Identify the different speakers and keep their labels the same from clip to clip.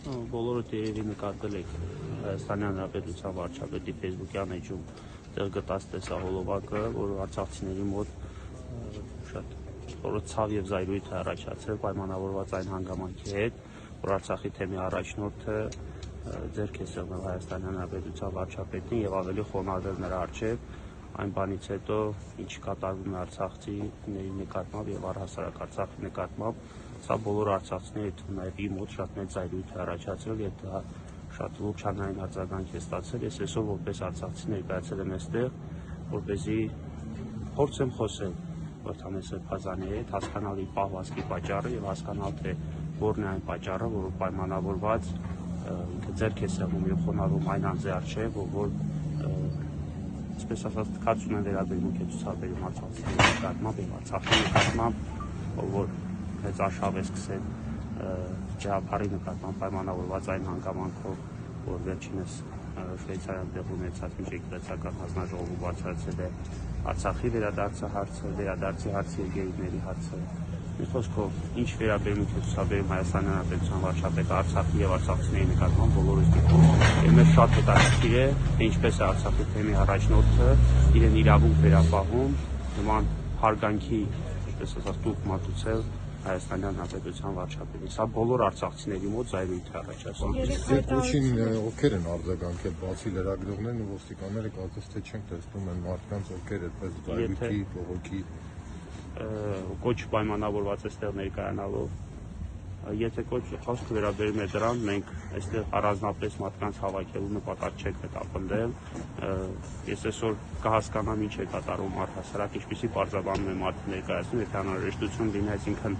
Speaker 1: Բոլորը երևի նկատել եք Հայաստանի Հանրապետության վարչապետի ֆեյսբուքյան էջում տեղ գտած տեսահոլովակը, որ արցախցիների մոտ շատ խորը ցավ եւ զայրույթ է առաջացրել պայմանավորված այն հանգամանքի հետ, որ Արցախի թեմի առաջնորդը ձեռք է սեղմել Հայաստանի Հանրապետության վարչապետին եւ ավելի խոնարհվել նրա առջեւ այն բանից հետո, ինչ կատարվում է արցախցիների նկատմամբ եւ առհասարակ Արցախի նկատմամբ, սա բոլոր արցախցիների թվում նաեւ իմ մոտ շատ մեծ զայրույթ է առաջացրել եւ դա շատ ողջանային արձագանք է ստացել։ Ես այսօր որպես արցախցի ներկայացել եմ այստեղ, որպեսզի փորձեմ խոսել Վրթան Սրբազանի հետ, հասկանալ իր պահվածքի պատճառը եւ հասկանալ թե որն է այն պատճառը, որ պայմանավորված ինքը ձեռք է սեղմում եւ խոնարհվում այն անձի առջեւ, որ այսպես ասած թքած ունեն վերաբերմունք է ցուցաբերում արցախցիների նկատմամբ եւ Արցախի նկատմամբ, որ մեծ արշավ է սկսել ջրափարի նկատմամբ պայմանավորված այն հանգամանքով, որ վերջինս Շվեյցարիայում տեղի ունեցած միջեկրեցական հանձնաժողովում բացահայտել է Արցախի վերադարձի հարցը եւ գերիների հարցը։ Մի խոսքով, ինչ վերաբերմունք է ցուցաբերում Հայաստանի Հանրապետության վարչապետը Արցախի եւ արցախցիների նկատմամբ բոլորս դեպքում։ Եվ մեզ շատ հետաքրքիր է, թե ինչպես է Արցախի թեմի առաջնորդը իրեն իրավունք վերապահում նման հարգանքի, այսպես ասած, տուփ մատուցել Հայաստանի Հանրապետության վարչապետին։ Սա բոլոր արցախցիների մոտ զայրույթ է առաջացնում։
Speaker 2: Ոչին ովքեր են արձագանքել, բացի լրագրողներն ու ոստիկանները, կարծես թե չենք տեսնում են մարդկանց, ովքեր այդպես զայրույթի, բողոքի
Speaker 1: կոչ պայմանավորված այստեղ ներկայանալով, եթե կոչ խոսքը վերաբերում է դրան, մենք այստեղ առանձնապես մարդկանց հավաքելու նպատակ չենք հետապնդել։ Ես այսօր կհասկանամ ինչ է կատարում առհասարակ, ինչպիսի պարզաբանում է մարդը ներկայացնում, եթե անհրաժեշտություն լինի, այսինքն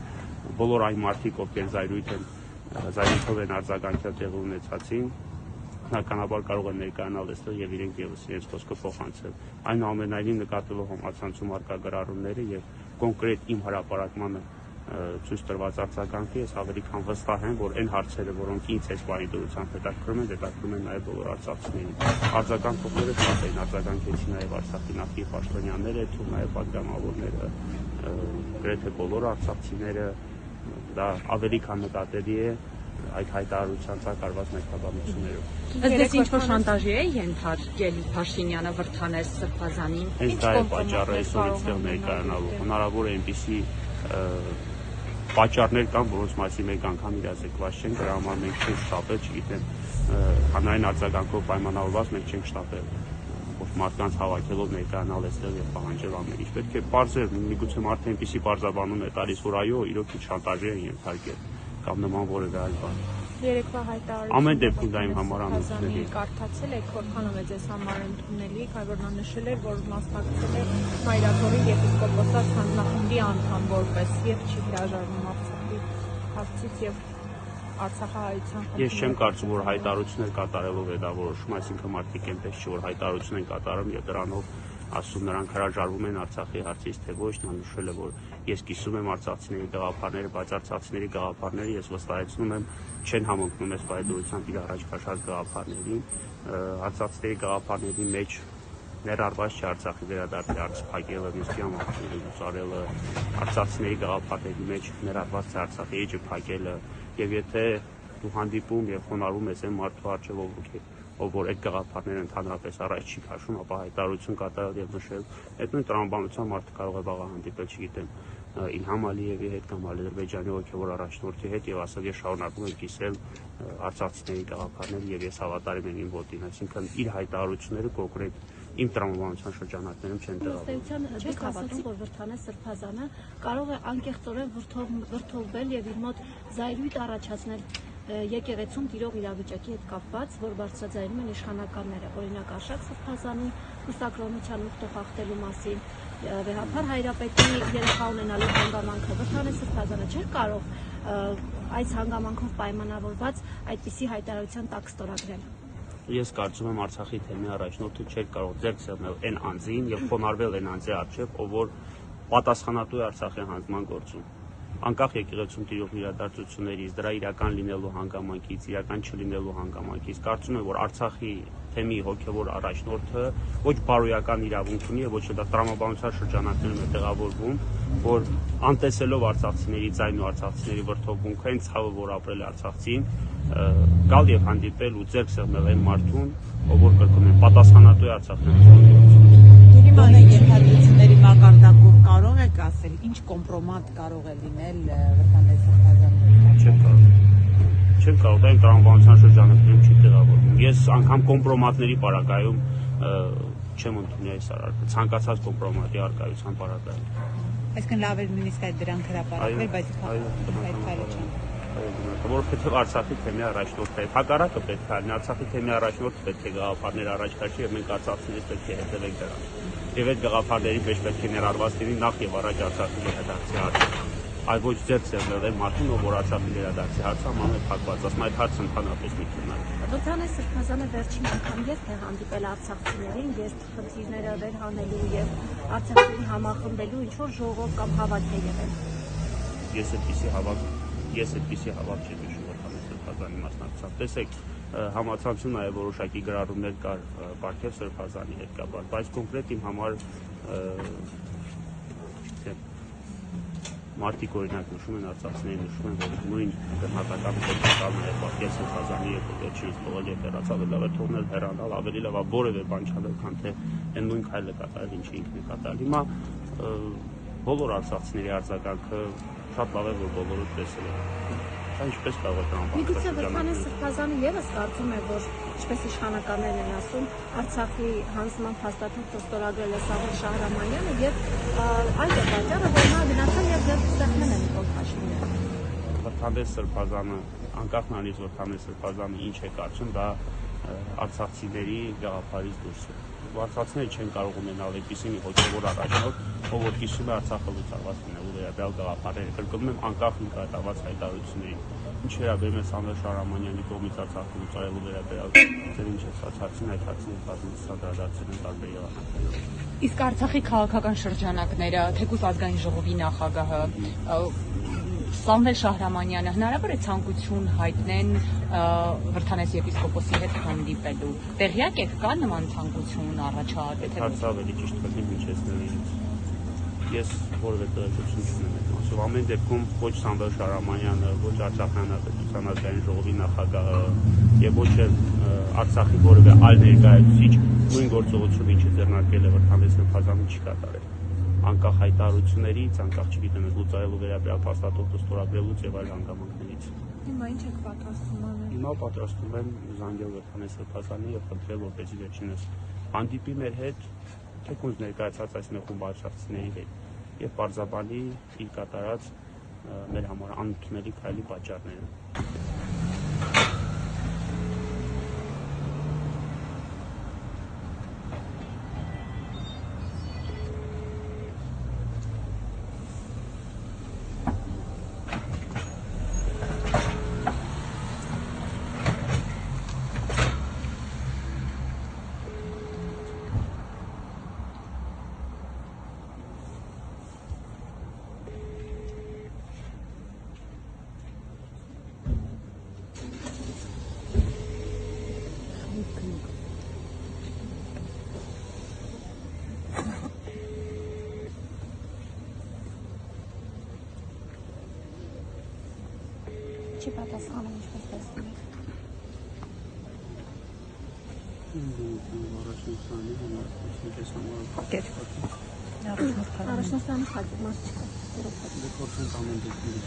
Speaker 1: բոլոր այն մարդիկ, ովքեր զայրույթով են արձագանքել տեղի ունեցածին, բնականաբար կարող են ներկայանալ այստեղ եւ իրենք եւս իրենց խոսքը փոխանցել։ Այնուամենայնիվ նկատելով համացանցում արկա գրառումները եւ կոնկրետ իմ հրապարակմանը ցույց տրված արձագանքը, ես ավելի քան վստահ եմ, որ այն հարցերը, որոնք ինձ այս բանի դրությամբ հետաքրքրում են նաեւ բոլոր արցախցիներին։ Արձագանքողները շատ են, արձագանքեցին նաեւ Արցախի նախկին պաշտոնյաները, թվում նաեւ պատգամավորները, գրեթե բոլոր արցախցիները, դա ավելի քան նկատելի է այդ հայտարարության ցակարված մեկնաբանություններով։
Speaker 3: Ըստ ինչ-որ շանտաժի է ենթարկել Փաշինյանը Վրթան Սրբազանին։
Speaker 1: Հենց դա է պատճառը այսօր այստեղ ներկայանալու։ Հնարավոր է այնպիսի պատճառներ կան, որոնց մասին մեկ անգամ իրազեկված չեն, դրա համար մենք չենք շտապել, չգիտեմ, հանրային արձագանքով պայմանավորված մենք չենք շտապել մարդկանց հավաքելով ներկայանալ այստեղ եւ պահանջել ամեն ինչ։ Պետք է բարձր, միգուցե մարդը այնպիսի բարձաբանում է տալիս, որ այո, իրոք շանտաժի են ենթարկել կամ նման որևէ այլ բան։
Speaker 4: Երեկվա հայտարարությունը
Speaker 1: ամեն դեպքում դա իմ համար անընդունելի է։
Speaker 4: Կարդացել եք, որքանով է ձեզ համար ընդունելի, քանի որ նա նշել էր, որ մասնակցել է Մայրաքաղի եպիսկոպոսատ հանձնախմբի անդամ որպես եւ չի հրաժարվում Արցախի հարցից եւ Արցախահայության։
Speaker 1: Ես չեմ կարծում, որ հայտարարություններ կատարելով է դա որոշում, այսինքն մարդիկ այնպես չի, որ հայտարարություն են կատարում եւ դրանով ասում նրանք հրաժարվում են Արցախի հարցից, թե ոչ, նա նշել է, որ ես կիսում եմ արցախցիների գաղափարները, բայց արցախցիների գաղափարները ես վստահեցնում եմ չեն համընկնում այս բայդրությամբ իր առաջ քաշած գաղափարներին։ Արցախցիների գաղափարների մեջ ներառված չէ Արցախի վերադարձի հարց փակելը, Միսկյան մարդկանց լուծարելը, արցախցիների գաղափարների մեջ ներառված է Արցախի էջը փակելը, եւ եթե դու հանդիպում եւ խոնարհվում ես այն մարդու առջեւ, ով որ այդ գաղափարները ընդհանրապես առաջ չի քաշում, ապա հայտարարություն կատարել եւ նշել, այդ նույն տրամաբանության մարդը կարող է վաղը հանդիպել, չգիտեմ, Իլհամ Ալիևի հետ կամ Ադրբեջանի հոգեվոր առաջնորդի հետ եւ ասել ես շարունակում եմ կիսել արցախցիների գաղափարները եւ ես հավատարիմ եմ իմ ոտին, այսինքն իր հայտարարությունները կոնկրետ իմ տրամաբանության շրջանակներում չեն տեղավորվում։
Speaker 5: Չեք հավատում, որ Վրթան Սրբազանը կարող է անկեղծորեն վրդովվել եւ իր մոտ զայրույթ առաջացնել եկեղեցում տիրող իրավիճակի հետ կապված, որ բարձրաձայնում են իշխանականները, օրինակ Արշակ Սրբազանի կուսակրոնության ուխտը խախտելու մասին, Վեհափար Հայրապետի երեխա ունենալու հանգամանքը։ Վրթան Սրբազանը չէր կարող այս հանգամանքով պայմանավորված այդպիսի հայտարարության տակ ստորագրել։
Speaker 1: Ես կարծում եմ Արցախի թեմի առաջնորդը չէր կարող ձեռք սեղմել այն անձին եւ խոնարհվել այն անձի առջեւ, ով որ պատասխանատու է Արցախի հանձնման գործում։ Անկախ եկեղեցում տիրող իրադարձություններից, դրա իրական լինելու հանգամանքից, իրական չլինելու հանգամանքից, կարծում եմ, որ Արցախի թեմի հոգեվոր առաջնորդը ոչ բարոյական իրավունք ունի եւ ոչ էլ դա տրամաբանության շրջանակներում է տեղավորվում, որ անտեսելով արցախցիների ձայնն ու արցախցիների վրդովմունքը, այն ցավը, որ ապրել է արցախցին, գալ եւ հանդիպել ու ձեռք սեղմել այն մարդուն, ով որ կրկնում են պատասխանատու է Արցախի հանրապետության։
Speaker 6: Ուրեմն ենթադրությունների մակարդակով կարող եք ասել, ինչ կոմպրոմատ կարող է լինել Վրդանես Սրբազանի։
Speaker 1: Չեմ կարող, դա իմ տրամաբանության շրջանակներում չի տեղավորվում։ Ես անգամ կոմպրոմատների պարագայում չեմ ընդունի այս արարքը, ցանկացած կոմպրոմատի արկայության պարագայում։
Speaker 6: Այսինքն լավ էր նույնիսկ այդ դրանք հրապարակվել, բայց այդ քայլը չեն։
Speaker 1: Որովհետև Արցախի թեմի առաջնորդը է, հակառակը պետք է լինի, Արցախի թեմի առաջնորդը պետք է գաղափարներ առաջ քաշի եւ մենք արցախցիներից պետք է հետևենք դրան։ Եվ այդ գաղափարների մեջ պետք է ներառված լինի նախ եւ առաջ Արցախի վերադարձի հարցը։ Այլ ոչ ձեռք սեղմել է մարդուն, ով որ Արցախի վերադարձի հարցը ամեն փակված, ասում այդ հարցը ընդհանրապես մի քննարկում։
Speaker 5: Վրդանես Սրբազանը վերջին անգամ երբ է հանդիպել արցախցիներին, երբ խնդիրները վերհանելու եւ արցախցիներին համախմբելու ինչ որ ժողով կամ հավաք է եղել։
Speaker 1: Ես այդպիսի հավաք չեմ հիշում Վրդանես Սրբազանի մասնակցությամբ։ Տեսեք, համացանցում նաև որոշակի գրառումներ կար Պարքև Սրբազանի հետ կապված, բայց կոնկրետ իմ համար մարդիկ օրինակ նշում են, արցախցիները նշում են, որ նույն գնահատականը պետք է տալ նաև Պարքև Սրբազանի եւ վերջինս թողել եւ հեռացավ, լավ է թողնել հեռանալ, ավելի լավ է որևէ բան չանել, քան թե այն նույն քայլը կատարել, ինչը ինքն է կատարել։ Հիմա բոլոր արցախցիների արձագանքը շատ լավ է, որ բոլորը տեսել են։ Դա ինչպես կարող է տրամաբանական։
Speaker 5: Միգուցե Վրդանես Սրբազանը եւս կարծում է, որ ինչպես իշխանականներն են ասում, Արցախի հանձնման փաստաթուղթը ստորագրել է Սաղ Շահրամանյանը եւ այդ է պատճառը, որ նա գնացել եւ ձեռք սեղմել է Նիկոլ Փաշինյանը։
Speaker 1: Վրդանես Սրբազանը, անկախ նրանից Վրդանես Սրբազանը ինչ է կարծում, դա արցախցիների գաղափարից դուրս է։ Արցախցիները չեն կարող ունենալ այդպիսի մի հոգևոր առաջնորդ, ով որ կիսում է Արցախը լուծարված լինելու վերաբերյալ գաղափարները։ Կրկնում եմ, անկախ նկատառված հայտարարությունների։ Ինչ վերաբերում է Սամվել Շահրամանյանի կողմից Արցախը լուծարելու վերաբերյալ, ձեր ինչ է հարցին, այդ հարցին բազմիցս անդրադարձել են տարբեր եղանակներով։
Speaker 3: Իսկ Արցախի քաղաքական շրջանակները, թեկուզ ազգային ժողովի նախագահը, Սամվել Շահրամանյանը հնարավոր է ցանկություն հայտնեն Վրդանես եպիսկոպոսի հետ հանդիպելու։ Տեղյակ եք, կա նման ցանկություն առաջադեպ։
Speaker 1: Հարցը ավելի ճիշտ կլինի միջեցնել ինձ։ Ես որևէ տեղեկություն չունեմ այդ մասով։ Ամեն դեպքում ոչ Սամվել Շահրամանյանը, ոչ Արցախի հանրապետության ազգային ժողովի նախագահը եւ ոչ էլ Արցախի որևէ այլ ներկայացուցիչ նույն գործողությունը, ինչը ձեռնարկել է Վրդանես Սրբազանը, չի կատարել։ Անկախ հայտարարություններից, անկախ չգիտեմ, լուծարելու վերաբերյալ փաստաթուղթը ստորագրելուց եւ այլ հանգամանքներից։
Speaker 4: Հիմա ինչ եք պատրաստում անել։
Speaker 1: Հիմա պատրաստում եմ զանգել Վրդանես Սրբազանին եւ խնդրել, որպեսզի վերջինս հանդիպի մեր հետ, թեկուզ ներկայացած այս մի խումբ արցախցիների հետ եւ պարզաբանի իր կատարած մեր համար անընդունելի քայլի պատճառները։
Speaker 5: Չի պատասխանում ինչպես տեսնում եք։ Առաջնորդանի խաչի մաս չկա։
Speaker 1: Դեքորցենտ ամեն դեպքում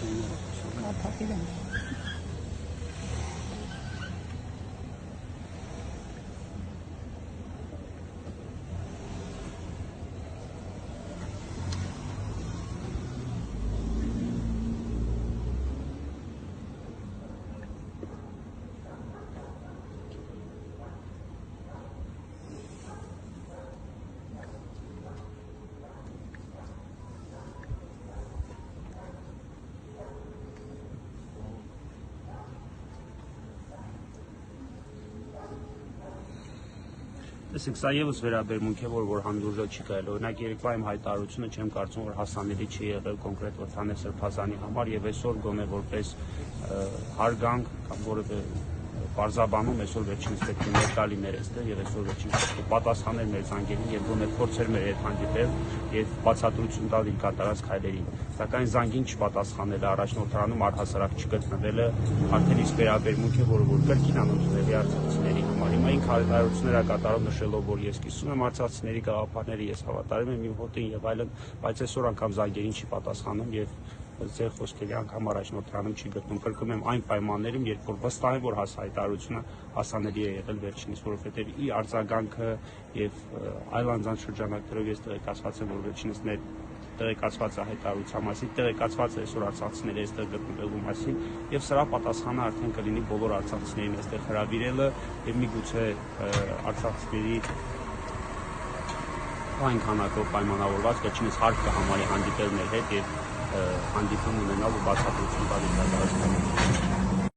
Speaker 1: Տեսեք, սա եւս վերաբերմունք է, որ հանդուրժել չի կարելի։ Օրինակ երեկվա իմ հայտարարությունը չեմ կարծում, որ հասանելի չի եղել կոնկրետ Վրդանես Սրբազանի համար եւ այսօր գոնե որպես հարգանք կամ որևէ բարձաբանում այսօր վերջինս պետք է ներկա լիներ այստեղ եւ այսօր վերջինս պատասխաներ մեր զանգերին եւ գոնե փորձեր մեր հետ հանդիպել եւ բացատրություն տալ իր կատարած քայլերին։ Սակայն զանգին չպատասխանել առաջնորդարանում առհասարակ չգտնվելը արդեն իսկ վերաբերմունք է, որ կրկին անընդունելի արցախցիների համար։ Հիմա ինքը հայտարարություններ է կատարում նշելով, որ ես կիսում եմ արցախցիների գաղափարները, ես հավատարիմ եմ իմ հոտին եւ այլն, բայց այսօր անգամ զանգերին չի պատասխանում եւ ձեր խոսքերի անգամ առաջնորդարանում չի գտնում։ Կրկնում եմ այն պայմաններում, երբ որ վստահ եմ, որ հայտարարությունը հասանելի է եղել վերջինիս, որովհետեւ ի արձագանքը եւ այլ անձանց շրջանակներով ես տեղեկացված եմ, որ վերջինս տեղեկացված է հայտարարության մասին, տեղեկացված է այսօր արցախցիների այստեղ գտնվելու մասին եւ սրա պատասխանը արդեն կլինի բոլոր արցախցիներին այստեղ հրավիրելը եւ միգուցե արցախցիների այն քանակով պայմանավորված վերջինս հարկ կհամարի հանդիպել մեր հետ եւ հանդիպում ունենալ ու բացատրություն տալ իր